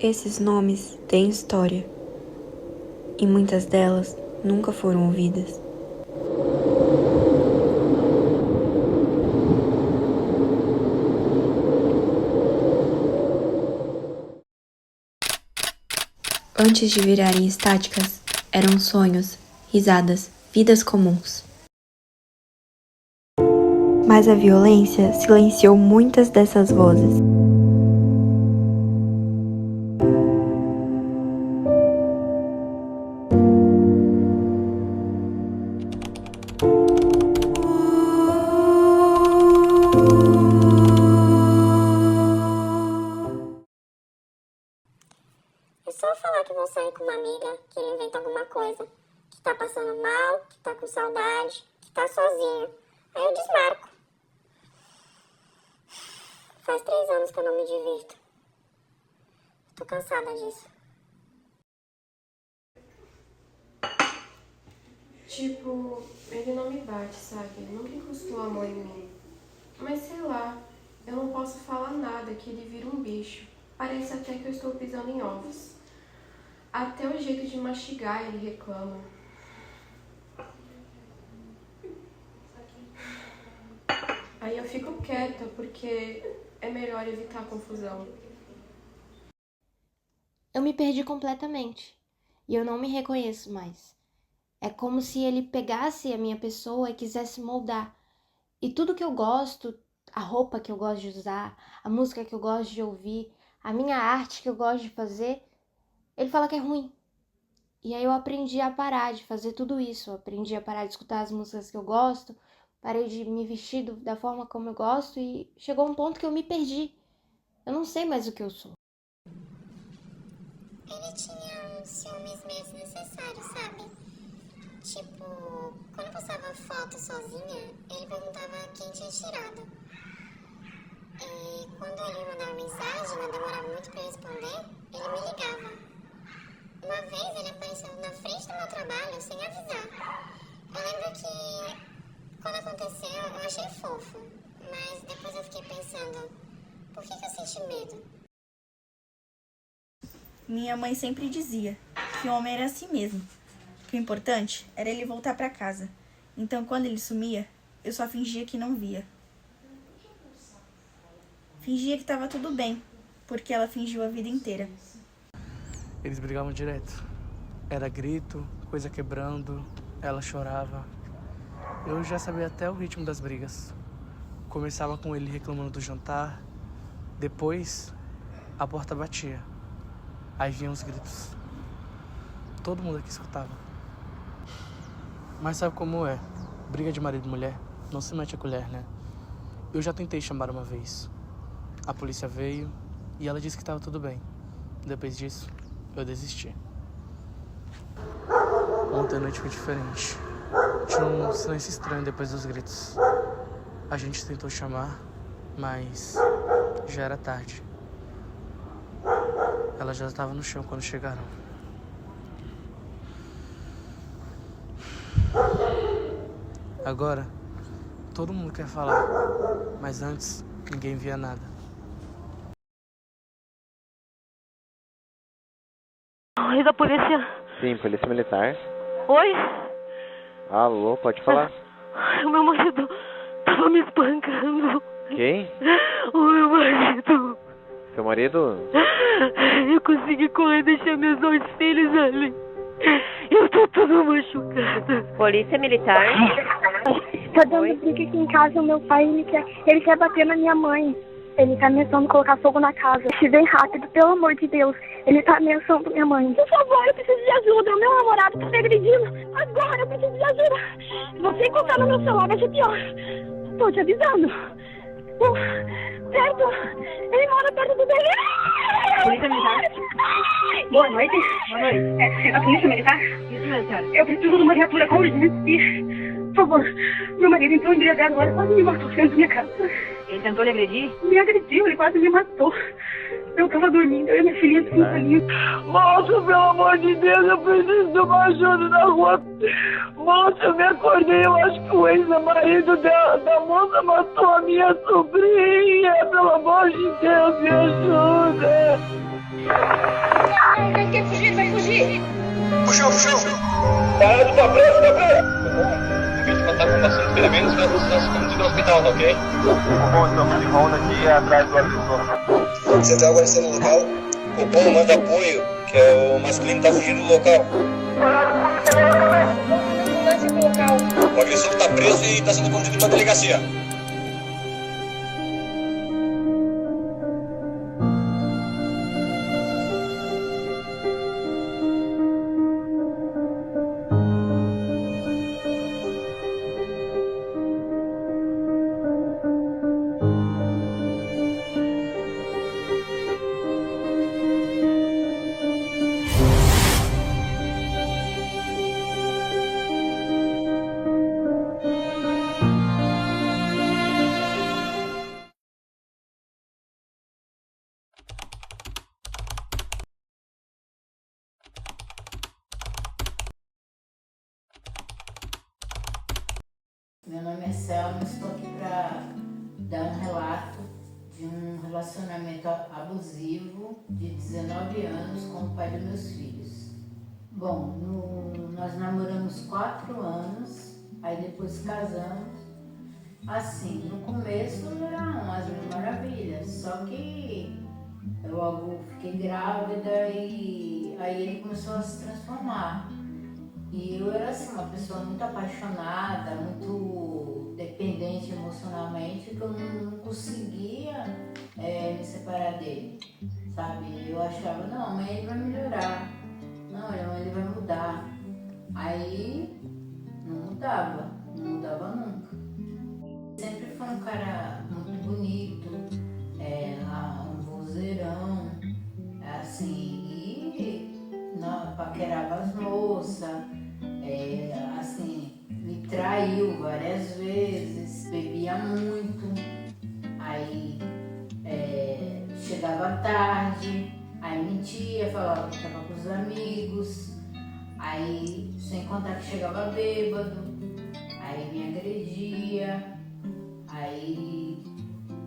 Esses nomes têm história, e muitas delas nunca foram ouvidas. Antes de virarem estáticas, eram sonhos, risadas, vidas comuns. Mas a violência silenciou muitas dessas vozes. É só falar que vou sair com uma amiga, que ele inventa alguma coisa, que tá passando mal, que tá com saudade, que tá sozinho. Aí eu desmarco. Faz 3 anos que eu não me divirto. Tô cansada disso. Tipo, ele não me bate, sabe? Ele nunca encostou a mão em mim. Mas sei lá, eu não posso falar nada que ele vira um bicho. Parece até que eu estou pisando em ovos. Até o jeito de mastigar ele reclama. Aí eu fico quieta porque é melhor evitar a confusão. Eu me perdi completamente e eu não me reconheço mais. É como se ele pegasse a minha pessoa e quisesse moldar. E tudo que eu gosto, a roupa que eu gosto de usar, a música que eu gosto de ouvir, a minha arte que eu gosto de fazer, ele fala que é ruim. E aí eu aprendi a parar de fazer tudo isso. Eu aprendi a parar de escutar as músicas que eu gosto, parei de me vestir da forma como eu gosto e chegou um ponto que eu me perdi. Eu não sei mais o que eu sou. Ele tinha uns ciúmes meio desnecessários, sabe? Tipo, quando eu postava foto sozinha, ele perguntava quem tinha tirado. E quando ele me mandava mensagem, eu demorava muito pra responder, ele me ligava. Uma vez ele apareceu na frente do meu trabalho sem avisar. Eu lembro que quando aconteceu eu achei fofo, mas depois eu fiquei pensando, por que eu senti medo? Minha mãe sempre dizia que o homem era assim mesmo, que o importante era ele voltar para casa. Então, quando ele sumia, eu só fingia que não via. Fingia que estava tudo bem, porque ela fingiu a vida inteira. Eles brigavam direto. Era grito, coisa quebrando, ela chorava. Eu já sabia até o ritmo das brigas. Começava com ele reclamando do jantar, depois a porta batia. Aí vinham os gritos. Todo mundo aqui escutava. Mas sabe como é? Briga de marido e mulher, não se mete a colher, né? Eu já tentei chamar uma vez. A polícia veio e ela disse que estava tudo bem. Depois disso, eu desisti. Ontem a noite foi diferente. Tinha um silêncio estranho depois dos gritos. A gente tentou chamar, mas já era tarde. Ela já estava no chão quando chegaram. Agora, todo mundo quer falar, mas antes, ninguém via nada. Oi, da polícia. Sim, polícia militar. Oi? Alô, pode falar. O meu marido tava me espancando. Quem? O meu marido. Seu marido? Eu consegui correr e deixar meus 2 filhos ali. Eu tô toda machucada. Polícia militar? Tá dando briga aqui em casa, o meu pai, ele quer bater na minha mãe. Ele tá ameaçando colocar fogo na casa. Se vem rápido, pelo amor de Deus. Ele tá ameaçando minha mãe. Por favor, eu preciso de ajuda. O meu namorado tá me agredindo. Agora eu preciso de ajuda. Se você encontrar no meu celular, vai ser pior. Tô te avisando. Perto. Ele mora perto do bebê. Polícia militar? Boa noite. Boa noite. É a polícia militar? Isso mesmo, senhora. Eu preciso de uma viatura com urgência. Por favor, meu marido entrou embriagado agora, quase me matou dentro da minha casa. Ele tentou lhe agredir? Me agrediu, ele quase me matou. Eu tava dormindo, eu e minha filhinha de 5 aninhos. Moço, pelo amor de Deus, eu preciso de uma ajuda na rua. Moço, eu me acordei, eu acho que o ex-marido da moça matou a minha sobrinha. Pelo amor de Deus, me ajuda. Não quer fugir, vai fugir! Puxou! Tá preso! A vítima tá com bastante ferimentos, vai ser conduzido ao hospital, tá ok? Bom, estamos de volta aqui atrás do agressor. Central agora está no local. O bom manda apoio, que é o masculino tá fugindo do local. O agressor tá preso e tá sendo conduzido para a delegacia. Meu nome é Selma, estou aqui para dar um relato de um relacionamento abusivo de 19 anos com o pai dos meus filhos. Bom, nós namoramos 4 anos, aí depois casamos. Assim, no começo era umas maravilhas, só que eu logo fiquei grávida e aí ele começou a se transformar. E eu era assim, uma pessoa muito apaixonada, muito dependente emocionalmente, que eu não conseguia me separar dele, sabe? Eu achava, não, amanhã ele vai melhorar, não, amanhã ele vai mudar. Aí não mudava nunca. Sempre foi um cara muito bonito, um vozeirão, assim, e paquerava as moças. Assim, me traiu várias vezes, bebia muito, aí chegava tarde, aí mentia, falava que estava com os amigos, aí sem contar que chegava bêbado, aí me agredia, aí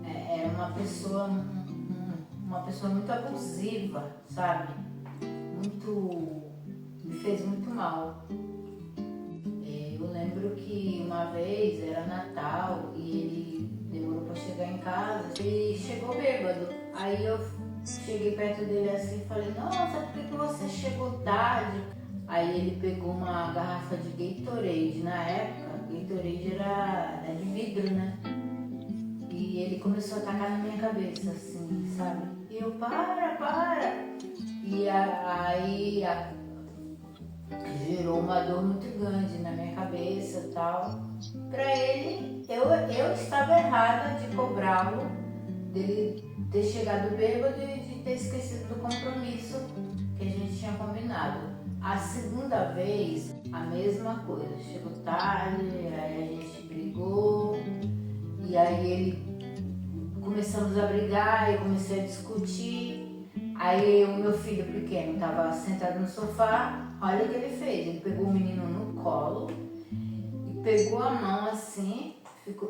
era uma pessoa muito abusiva, sabe? Me fez muito mal. Eu lembro que uma vez era Natal e ele demorou para chegar em casa e chegou bêbado. Aí eu cheguei perto dele assim e falei, nossa, por que você chegou tarde? Aí ele pegou uma garrafa de Gatorade, na época, Gatorade era de vidro, né? E ele começou a tacar na minha cabeça, assim, sabe? E eu, para! E aí gerou uma dor muito grande na minha cabeça e tal. Pra ele, eu estava errada de cobrá-lo, dele ter chegado bêbado e de ter esquecido do compromisso que a gente tinha combinado. A segunda vez, a mesma coisa, chegou tarde, aí a gente brigou, e aí começamos a brigar, eu comecei a discutir. Aí o meu filho pequeno estava sentado no sofá, olha o que ele fez, ele pegou o menino no colo e pegou a mão assim,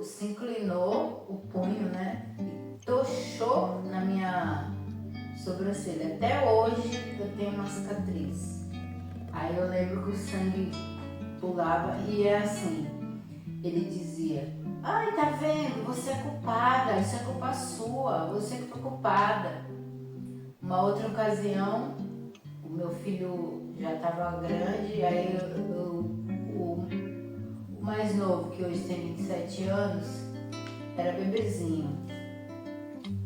se inclinou o punho, né, e tochou na minha sobrancelha. Até hoje eu tenho uma cicatriz. Aí eu lembro que o sangue pulava e é assim, ele dizia, ai, tá vendo, você é culpada, isso é culpa sua, você que foi culpada. Uma outra ocasião, o meu filho já estava grande, aí o mais novo, que hoje tem 27 anos, era bebezinho.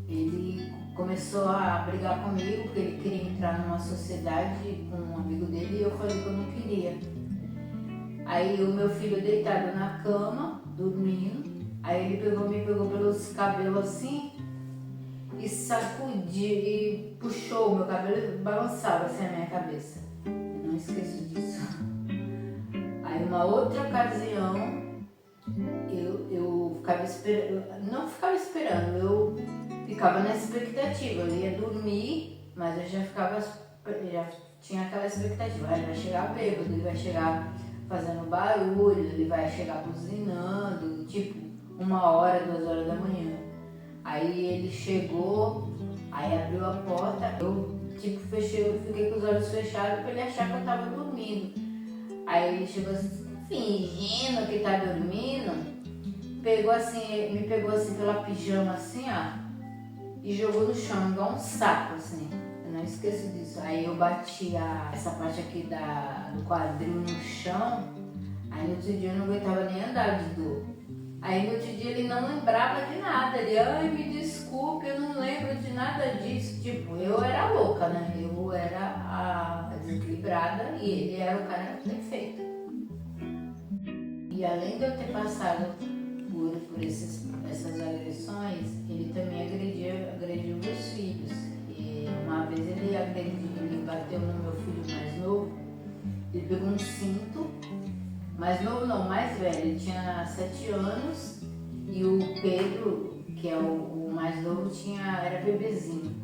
Ele começou a brigar comigo, porque ele queria entrar numa sociedade com um amigo dele e eu falei que eu não queria. Aí o meu filho deitado na cama, dormindo, aí ele me pegou pelos cabelos assim, e sacudiu e puxou o meu cabelo e balançava assim a minha cabeça. Eu não esqueço disso. Aí uma outra ocasião, eu ficava esperando, não ficava esperando, eu ficava na expectativa. Eu ia dormir, mas eu já tinha aquela expectativa. Ele vai chegar bêbado, ele vai chegar fazendo barulho, ele vai chegar buzinando, tipo 1 hora, 2 horas da manhã. Aí ele chegou, Aí abriu a porta, eu tipo fechei, eu fiquei com os olhos fechados pra ele achar que eu tava dormindo. Aí ele chegou assim, fingindo que tá dormindo, pegou assim, me pegou assim pela pijama assim, ó, e jogou no chão, igual um saco, assim. Eu não esqueço disso. Aí eu bati essa parte aqui do quadril no chão, aí no outro dia eu não aguentava nem andar de dor. Aí no outro dia ele não lembrava de nada, ele, ai, me desculpe, eu não lembro de nada disso. Tipo, eu era louca, né? Eu era a desequilibrada e ele era o cara perfeito. E além de eu ter passado por essas agressões, ele também agrediu meus filhos. E uma vez ele bateu no meu filho mais novo, ele pegou um cinto, mais novo não, mais velho, ele tinha 7 anos e o Pedro, que é o mais novo, era bebezinho.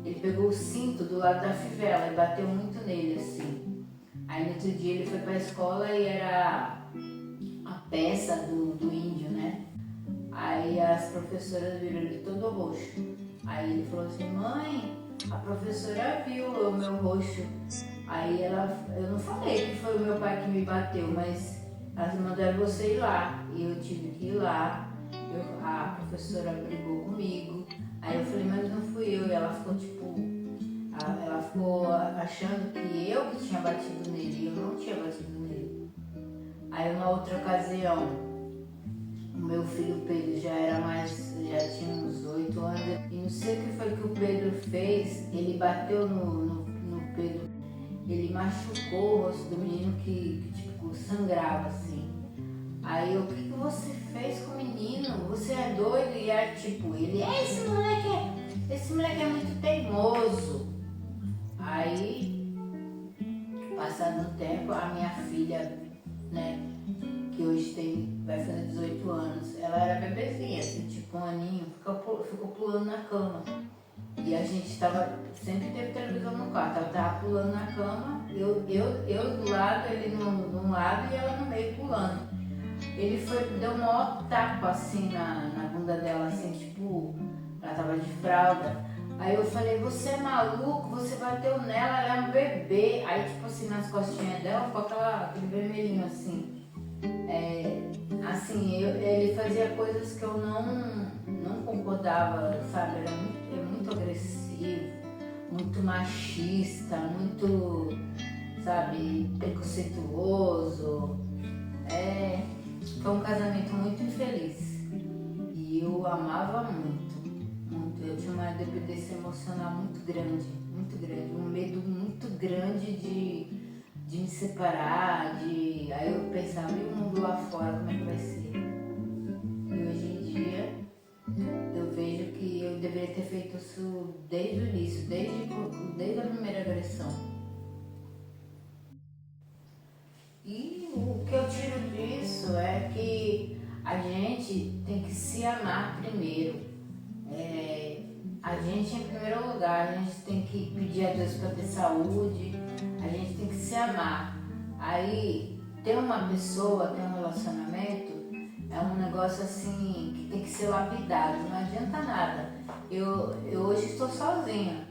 Ele pegou o cinto do lado da fivela e bateu muito nele, assim. Aí no outro dia ele foi pra escola e era a peça do índio, né? Aí as professoras viram ele todo roxo. Aí ele falou assim, mãe, a professora viu o meu roxo. Aí eu não falei que foi o meu pai que me bateu, mas elas mandaram você ir lá. E eu tive que ir lá. A professora brigou comigo. Aí eu falei, mas não fui eu. E ela ficou ela ficou achando que eu que tinha batido nele. E eu não tinha batido nele. Aí uma outra ocasião, o meu filho Pedro já tinha uns 8 anos. E não sei o que foi que o Pedro fez. Ele bateu no Pedro. Ele machucou o rosto do menino que tipo, sangrava assim. Aí eu, o que você fez com o menino? Você é doido? E aí tipo, ele, esse moleque é muito teimoso. Aí, passado um tempo, a minha filha, né, que hoje vai fazer 18 anos, ela era bebezinha, assim, tipo 1 aninho, ficou pulando na cama. E a gente sempre teve televisão no quarto, ela tava pulando na cama, eu do lado, ele num lado e ela no meio pulando. Ele deu um maior tapa assim na bunda dela, assim, tipo, ela tava de fralda. Aí eu falei, você é maluco, você bateu nela, ela é um bebê. Aí tipo assim, nas costinhas dela ficou aquele vermelhinho assim. Ele fazia coisas que eu não concordava, sabe? Era muito agressivo, muito machista, muito, sabe, preconceituoso. Foi um casamento muito infeliz. E eu amava muito. Eu tinha uma dependência emocional muito grande, um medo muito grande de me separar, aí eu pensava, e o mundo lá fora, como é que vai ser? E hoje em dia, eu vejo que eu deveria ter feito isso desde o início, desde a primeira agressão. E o que eu tiro disso é que a gente tem que se amar primeiro. A gente, em primeiro lugar, a gente tem que pedir a Deus para ter saúde, a gente tem que se amar. Aí, ter uma pessoa, ter um relacionamento, é um negócio assim que tem que ser lapidado, não adianta nada. Eu hoje estou sozinha,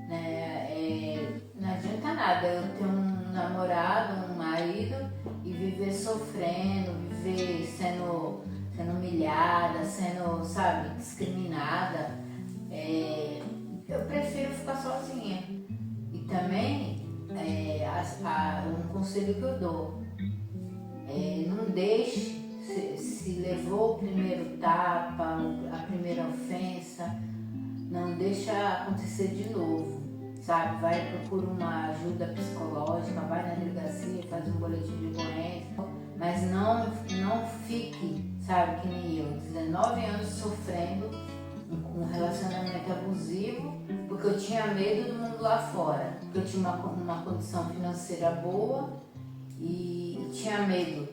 né? Não adianta nada eu ter um namorado, um marido e viver sofrendo, viver sendo humilhada, sendo, sabe, discriminada. Eu prefiro ficar sozinha. E também, um conselho que eu dou, não deixe, se levou o primeiro tapa, a primeira ofensa, não deixa acontecer de novo, sabe? Vai, procura uma ajuda psicológica, vai na delegacia, faz um boletim de ocorrência, mas não fique, sabe, que nem eu, 19 anos sofrendo um relacionamento abusivo, porque eu tinha medo do mundo lá fora, porque eu tinha uma condição financeira boa e tinha medo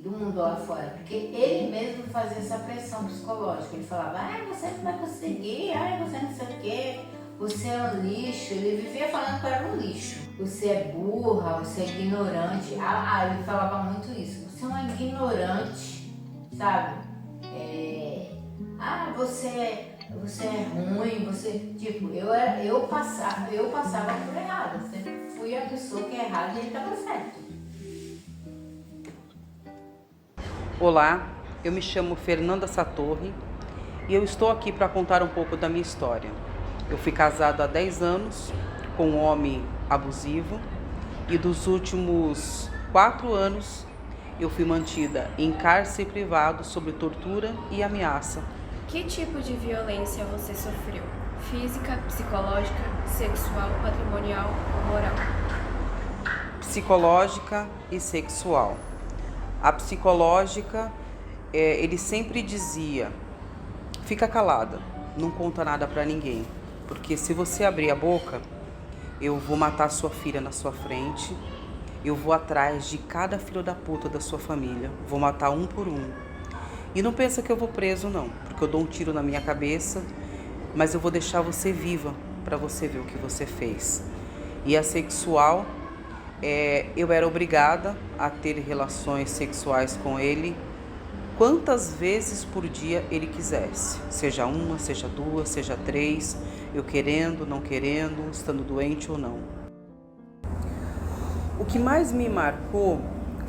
do mundo lá fora, porque ele mesmo fazia essa pressão psicológica, ele falava, você não vai conseguir, você não sei o quê, você é um lixo, ele vivia falando que eu era um lixo, você é burra, você é ignorante, ele falava muito isso, você é uma ignorante, sabe? você é ruim, você, tipo, eu passava por errado. Eu sempre fui a pessoa que é errada e ele estava certo. Olá, eu me chamo Fernanda Satorre e eu estou aqui para contar um pouco da minha história. Eu fui casado há 10 anos com um homem abusivo e dos últimos 4 anos eu fui mantida em cárcere privado sob tortura e ameaça. Que tipo de violência você sofreu? Física, psicológica, sexual, patrimonial ou moral? Psicológica e sexual. A psicológica, ele sempre dizia, fica calada, não conta nada pra ninguém, porque se você abrir a boca, eu vou matar sua filha na sua frente, eu vou atrás de cada filho da puta da sua família, vou matar um por um. E não pensa que eu vou preso não, porque eu dou um tiro na minha cabeça, mas eu vou deixar você viva pra você ver o que você fez. E a sexual, eu era obrigada a ter relações sexuais com ele quantas vezes por dia ele quisesse. Seja uma, seja duas, seja 3, eu querendo, não querendo, estando doente ou não. O que mais me marcou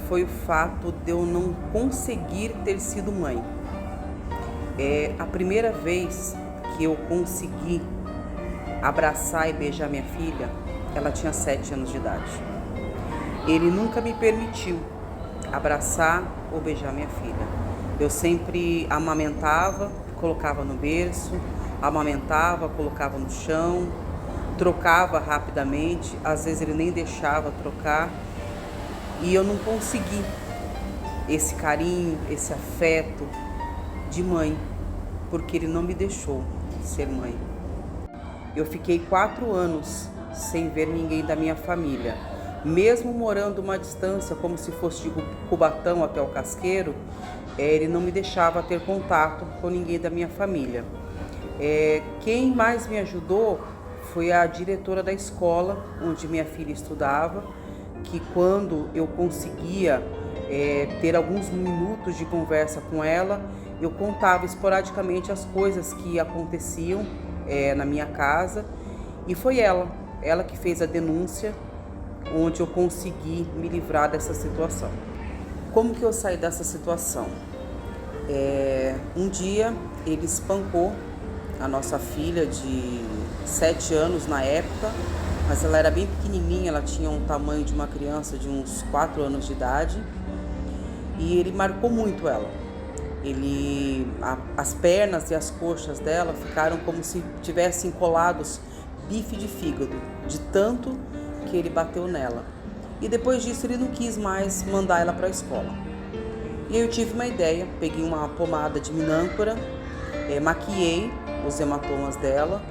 foi o fato de eu não conseguir ter sido mãe. A primeira vez que eu consegui abraçar e beijar minha filha, ela tinha 7 anos de idade. Ele nunca me permitiu abraçar ou beijar minha filha. Eu sempre amamentava, colocava no berço, amamentava, colocava no chão, trocava rapidamente, às vezes ele nem deixava trocar. E eu não consegui esse carinho, esse afeto de mãe, porque ele não me deixou ser mãe. Eu fiquei 4 anos sem ver ninguém da minha família. Mesmo morando uma distância, como se fosse de Cubatão até o Casqueiro, ele não me deixava ter contato com ninguém da minha família. Quem mais me ajudou foi a diretora da escola onde minha filha estudava, que quando eu conseguia ter alguns minutos de conversa com ela, eu contava esporadicamente as coisas que aconteciam na minha casa, e foi ela que fez a denúncia, onde eu consegui me livrar dessa situação. Como que eu saí dessa situação? Um dia ele espancou a nossa filha de 7 anos na época, mas ela era bem pequenininha, ela tinha um tamanho de uma criança de uns 4 anos de idade, e ele marcou muito ela. As pernas e as coxas dela ficaram como se tivessem colados bife de fígado, de tanto que ele bateu nela. E depois disso ele não quis mais mandar ela para a escola. E eu tive uma ideia, peguei uma pomada de minâncora, maquiei os hematomas dela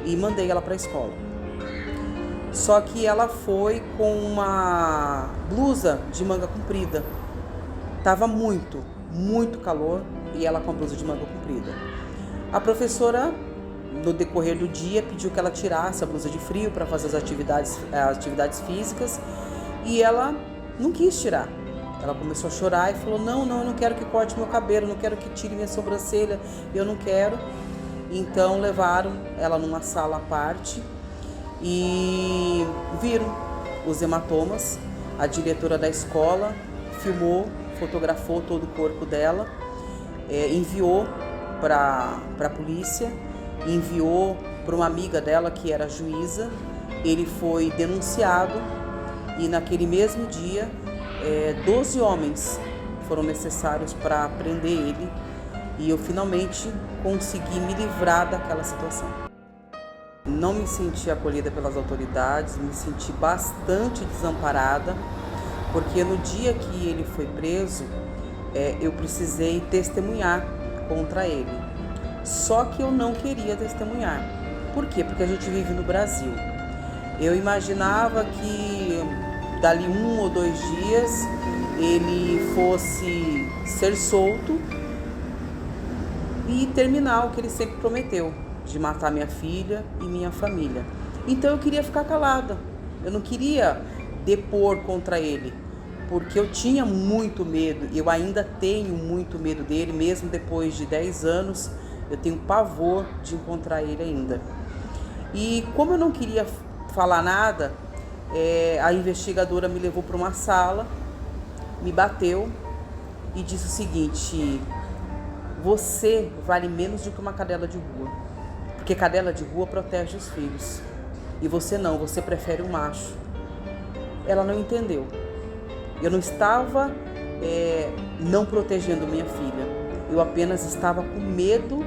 e mandei ela para a escola. Só que ela foi com uma blusa de manga comprida. Tava muito calor e ela com a blusa de manga comprida. A professora, no decorrer do dia, pediu que ela tirasse a blusa de frio para fazer as atividades físicas, e ela não quis tirar. Ela começou a chorar e falou, não, eu não quero que corte meu cabelo, não quero que tire minha sobrancelha, eu não quero. Então levaram ela numa sala à parte e viram os hematomas. A diretora da escola filmou, fotografou todo o corpo dela, enviou para a polícia, enviou para uma amiga dela que era juíza. Ele foi denunciado e naquele mesmo dia 12 homens foram necessários para prender ele, e eu finalmente consegui me livrar daquela situação. Não me senti acolhida pelas autoridades, me senti bastante desamparada, porque no dia que ele foi preso, eu precisei testemunhar contra ele. Só que eu não queria testemunhar. Por quê? Porque a gente vive no Brasil. Eu imaginava que dali 1 ou 2 dias ele fosse ser solto e terminar o que ele sempre prometeu, de matar minha filha e minha família. Então eu queria ficar calada, eu não queria depor contra ele, porque eu tinha muito medo, eu ainda tenho muito medo dele, mesmo depois de 10 anos Eu tenho pavor de encontrar ele ainda. E como eu não queria falar nada, a investigadora me levou para uma sala, me bateu e disse o seguinte: você vale menos do que uma cadela de rua, porque cadela de rua protege os filhos e você não, você prefere o macho. Ela não entendeu. Eu não estava não protegendo minha filha, eu apenas estava com medo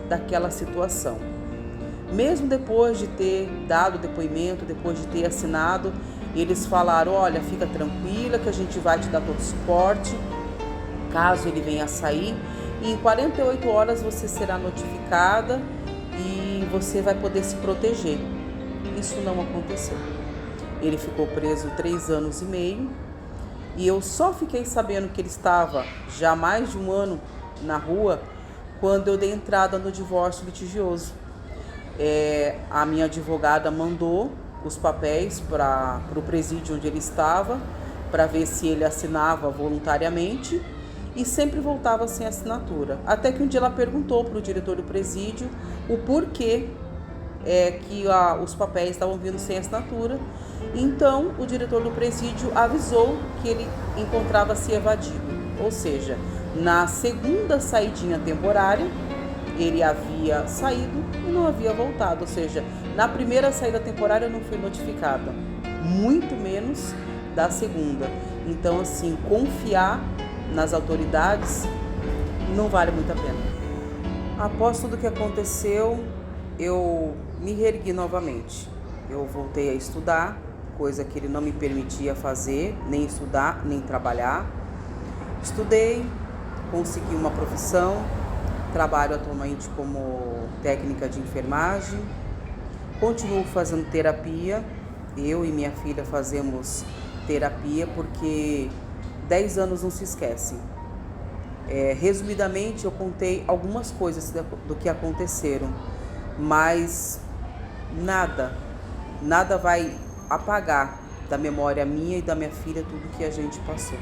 daquela situação. Mesmo depois de ter dado depoimento, depois de ter assinado, eles falaram: olha, fica tranquila que a gente vai te dar todo o suporte, caso ele venha a sair, e em 48 horas você será notificada e você vai poder se proteger. Isso não aconteceu. Ele ficou preso 3 anos e meio e eu só fiquei sabendo que ele estava já há mais de um ano na rua quando eu dei entrada no divórcio litigioso. A minha advogada mandou os papéis para o presídio onde ele estava, para ver se ele assinava voluntariamente, e sempre voltava sem assinatura. Até que um dia ela perguntou para o diretor do presídio o porquê que os papéis estavam vindo sem assinatura. Então o diretor do presídio avisou que ele encontrava-se evadido, ou seja, na segunda saidinha temporária ele havia saído e não havia voltado, ou seja, na primeira saída temporária eu não fui notificada, muito menos da segunda. Então, assim, confiar nas autoridades não vale muito a pena. Após tudo que aconteceu, eu me reergui novamente. Eu voltei a estudar, coisa que ele não me permitia fazer, nem estudar, nem trabalhar. Estudei, consegui uma profissão, trabalho atualmente como técnica de enfermagem, continuo fazendo terapia, eu e minha filha fazemos terapia porque 10 anos não se esquecem. Resumidamente, eu contei algumas coisas do que aconteceram, mas nada vai apagar da memória minha e da minha filha tudo que a gente passou.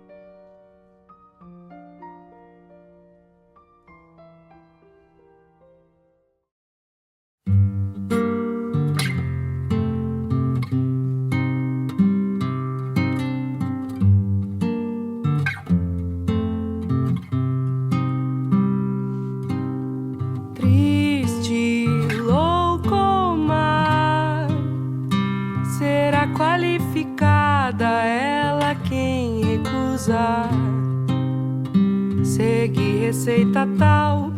Ela quem recusar, segue receita tal